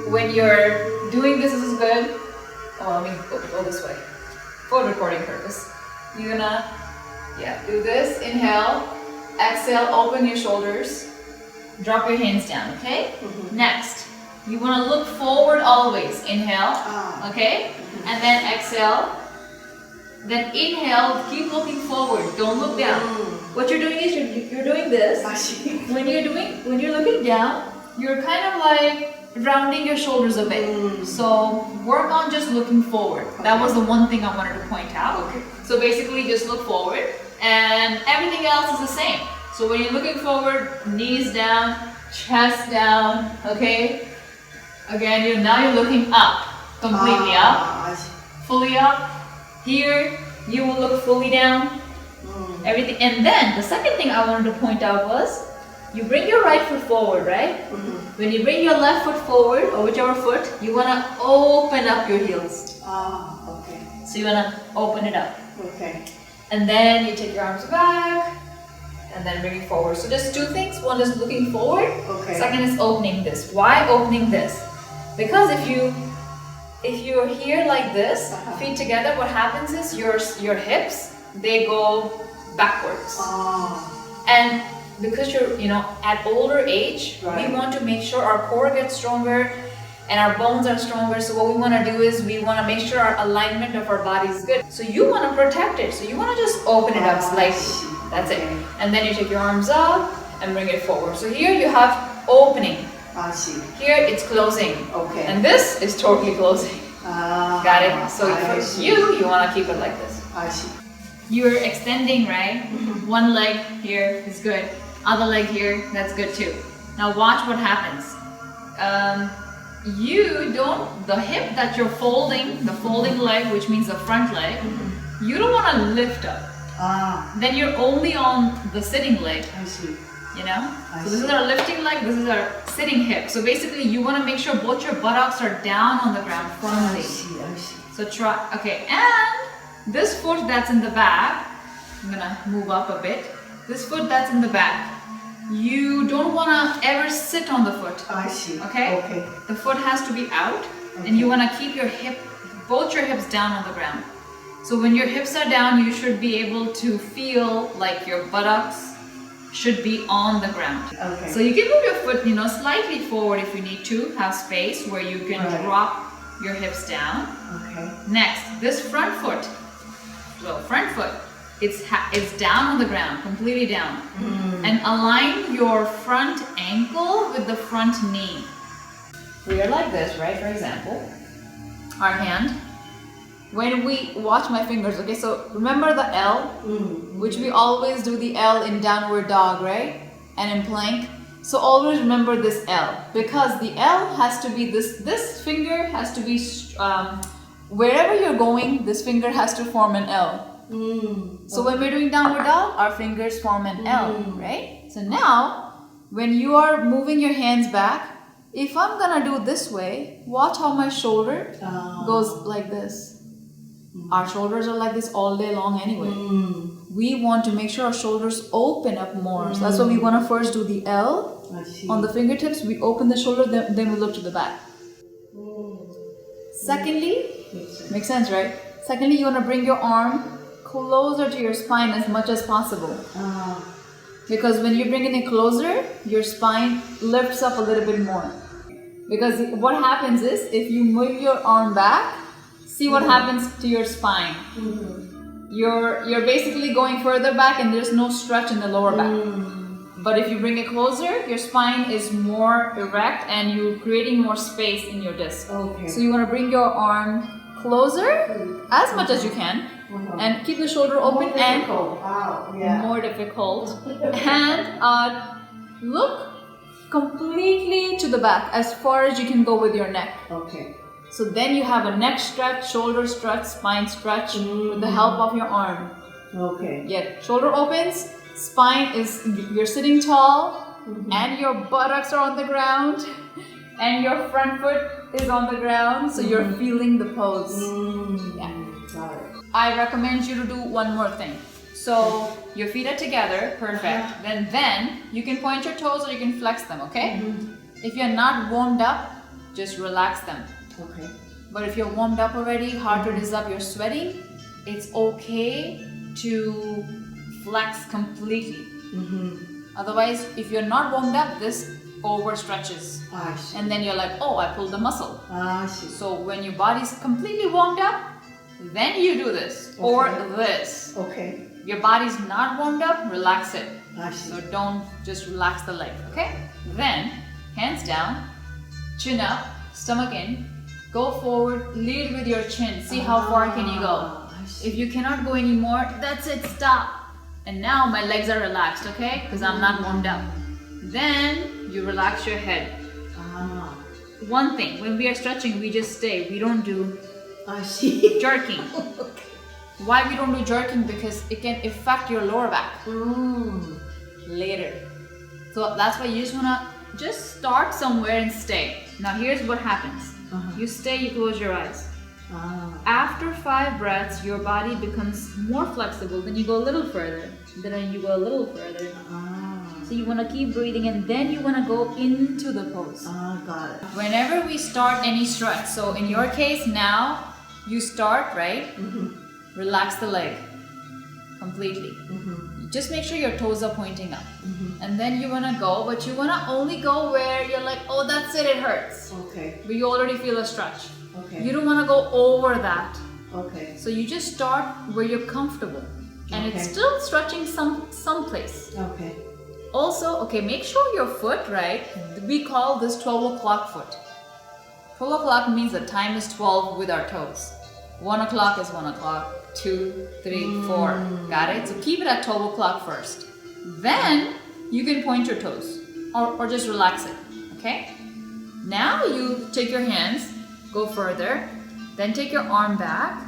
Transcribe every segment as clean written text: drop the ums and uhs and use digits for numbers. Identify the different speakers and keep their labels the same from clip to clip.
Speaker 1: when you're doing this is good. Oh, let me go this way for recording purpose. You're gonna, do this. Inhale, exhale, open your shoulders, drop your hands down, okay? Next, you wanna look forward always. Inhale, okay? And then exhale. Then inhale, keep looking forward, don't look down. What you're doing is you're doing this. When you're looking down, you're kind of like rounding your shoulders a bit. So work on just looking forward. That was the one thing I wanted to point out. So basically just look forward and everything else is the same. So when you're looking forward, knees down, chest down, okay? Again, now you're looking up, completely up, fully up. Here, you will look fully down, everything. And then the second thing I wanted to point out was, you bring your right foot forward, right? When you bring your left foot forward, or whichever foot, you want to open up your heels. So you want to open it up. And then you take your arms back, and then bring it forward. So just two things. One is looking forward. Second is opening this. Why opening this? Because if you're here like this, feet together, what happens is your hips, they go backwards. And because you're, at older age, we want to make sure our core gets stronger and our bones are stronger. So what we want to do is we want to make sure our alignment of our body is good. So you want to protect it. So you want to just open it up slightly. That's it. And then you take your arms up and bring it forward. So here you have opening. Here it's closing. And this is totally closing. Got it? So for you want to keep it like this. You're extending, right? One leg here is good. Other leg here, that's good too. Now watch what happens. The hip that you're folding, the folding leg, which means the front leg, you don't want to lift up. Then you're only on the sitting leg. So this is our lifting leg, this is our sitting hip. So basically you want to make sure both your buttocks are down on the ground firmly. So try, and this foot that's in the back, I'm gonna move up a bit. This foot that's in the back, you don't want to ever sit on the foot. Okay? The foot has to be out, and you want to keep both your hips down on the ground. So when your hips are down, you should be able to feel like your buttocks should be on the ground. So you can move your foot, slightly forward if you need to, have space where you can drop your hips down. Next, this front foot. So front foot, it's down on the ground, completely down. And align your front ankle with the front knee. We are like this, right? For example, our hand. When we watch my fingers, okay, so remember the L, which we always do the L in downward dog, right? And in plank. So always remember this L, because the L has to be this finger has to be, wherever you're going, this finger has to form an L. So when we're doing downward dog, our fingers form an L, right? So now, when you are moving your hands back, if I'm gonna do this way, watch how my shoulder goes like this. Our shoulders are like this all day long anyway. We want to make sure our shoulders open up more. So that's why we want to first do the L on the fingertips. We open the shoulder, then we look to the back. Secondly, makes sense, right? Secondly, you want to bring your arm closer to your spine as much as possible. Because when you bring it in closer, your spine lifts up a little bit more. Because what happens is, if you move your arm back, see what happens to your spine. You're basically going further back and there's no stretch in the lower back. But if you bring it closer, your spine is more erect and you're creating more space in your disc. So you want to bring your arm closer as much as you can and keep the shoulder open and more difficult. And look completely to the back as far as you can go with your neck. So then you have a neck stretch, shoulder stretch, spine stretch with the help of your arm. Shoulder opens, spine is, you're sitting tall, and your buttocks are on the ground, and your front foot is on the ground, so you're feeling the pose. I recommend you to do one more thing. So your feet are together, perfect. Then you can point your toes or you can flex them, okay? If you're not warmed up, just relax them.
Speaker 2: Okay.
Speaker 1: But if you're warmed up already, heart rate is up, you're sweating, it's okay to flex completely. Otherwise, if you're not warmed up, this overstretches.
Speaker 2: I see.
Speaker 1: And then you're like, oh, I pulled the muscle.
Speaker 2: I see.
Speaker 1: So when your body's completely warmed up, then you do this or this.
Speaker 2: Okay.
Speaker 1: Your body's not warmed up, relax it.
Speaker 2: I see.
Speaker 1: So don't just relax the leg, okay? Then, hands down, chin up, stomach in, go forward, lead with your chin. See how far can you go. If you cannot go anymore, that's it, stop. And now my legs are relaxed, okay? Because I'm not warmed up. Then you relax your head. One thing, when we are stretching, we just stay. We don't do jerking.
Speaker 2: Okay.
Speaker 1: Why we don't do jerking? Because it can affect your lower back later. So that's why you just wanna just start somewhere and stay. Now here's what happens. You stay, you close your eyes. After 5 breaths, your body becomes more flexible. Then you go a little further. Then you go a little further. So you want to keep breathing, and then you want to go into the pose.
Speaker 2: Got it.
Speaker 1: Whenever we start any stretch, so in your case now, you start, right? Relax the leg completely. Just make sure your toes are pointing up. And then you want to go, but you want to only go where you're like, oh, that's it, it hurts.
Speaker 2: Okay.
Speaker 1: But you already feel a stretch.
Speaker 2: Okay.
Speaker 1: You don't want to go over that.
Speaker 2: Okay.
Speaker 1: So you just start where you're comfortable. And it's still stretching someplace.
Speaker 2: Okay.
Speaker 1: Also, okay, make sure your foot, right? We call this 12 o'clock foot. 12 o'clock means the time is 12 with our toes. 1 o'clock is 1 o'clock, 2, 3, 4. Got it? So keep it at 12 o'clock first. Then you can point your toes or just relax it, okay? Now you take your hands, go further, then take your arm back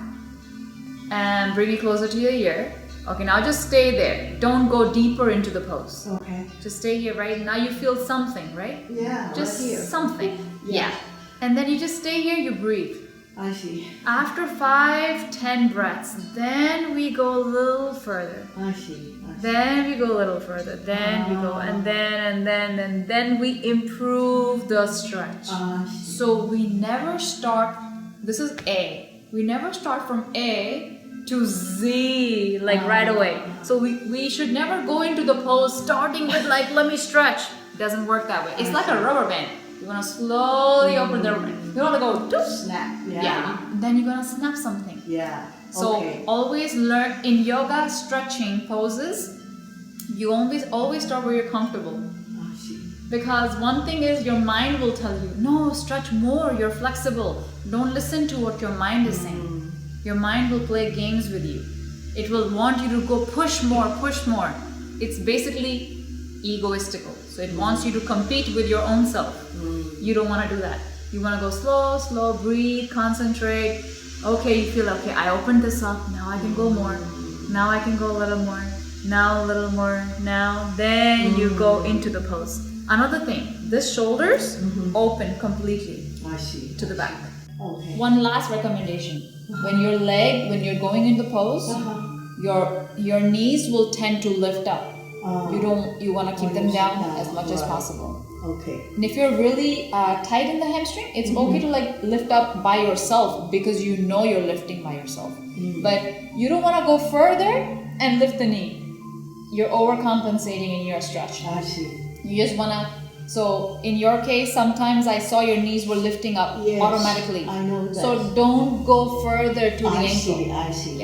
Speaker 1: and bring it closer to your ear. Okay, now just stay there. Don't go deeper into the pose. Okay. Just stay here, right? Now you feel something, right?
Speaker 2: Yeah,
Speaker 1: just
Speaker 2: right here.
Speaker 1: Something. Yeah. And then you just stay here, you breathe.
Speaker 2: I see.
Speaker 1: After 5-10 breaths, then we go a little further.
Speaker 2: I see.
Speaker 1: Then we go a little further. Then we go, and then we improve the stretch. So we never start. This is A. We never start from A to Z like right away. So we should never go into the pose starting with like, let me stretch. It doesn't work that way. It's like a rubber band. You want to slowly open the rubber band. You want to go doof, snap. Yeah. Then you're going to snap something.
Speaker 2: Yeah.
Speaker 1: So always learn in yoga stretching poses. You always start where you're comfortable. Because one thing is your mind will tell you, no, stretch more, you're flexible. Don't listen to what your mind is saying. Your mind will play games with you. It will want you to go push more, push more. It's basically egoistical. So it wants you to compete with your own self. You don't want to do that. You want to go slow, slow, breathe, concentrate. Okay, you feel okay, I opened this up, now I can go more. Now I can go a little more. Now a little more. Now, then you go into the pose. Another thing, this shoulders open completely to the back.
Speaker 2: Okay.
Speaker 1: One last recommendation. When you're going in the pose, your knees will tend to lift up. You want to keep them down as much as possible.
Speaker 2: Okay.
Speaker 1: And if you're really tight in the hamstring, it's okay to like lift up by yourself because you know you're lifting by yourself. But you don't want to go further and lift the knee. You're overcompensating in your stretch.
Speaker 2: I see.
Speaker 1: You just want to. So in your case, sometimes I saw your knees were lifting up automatically.
Speaker 2: I know that.
Speaker 1: So don't go further to the ankle.
Speaker 2: I see.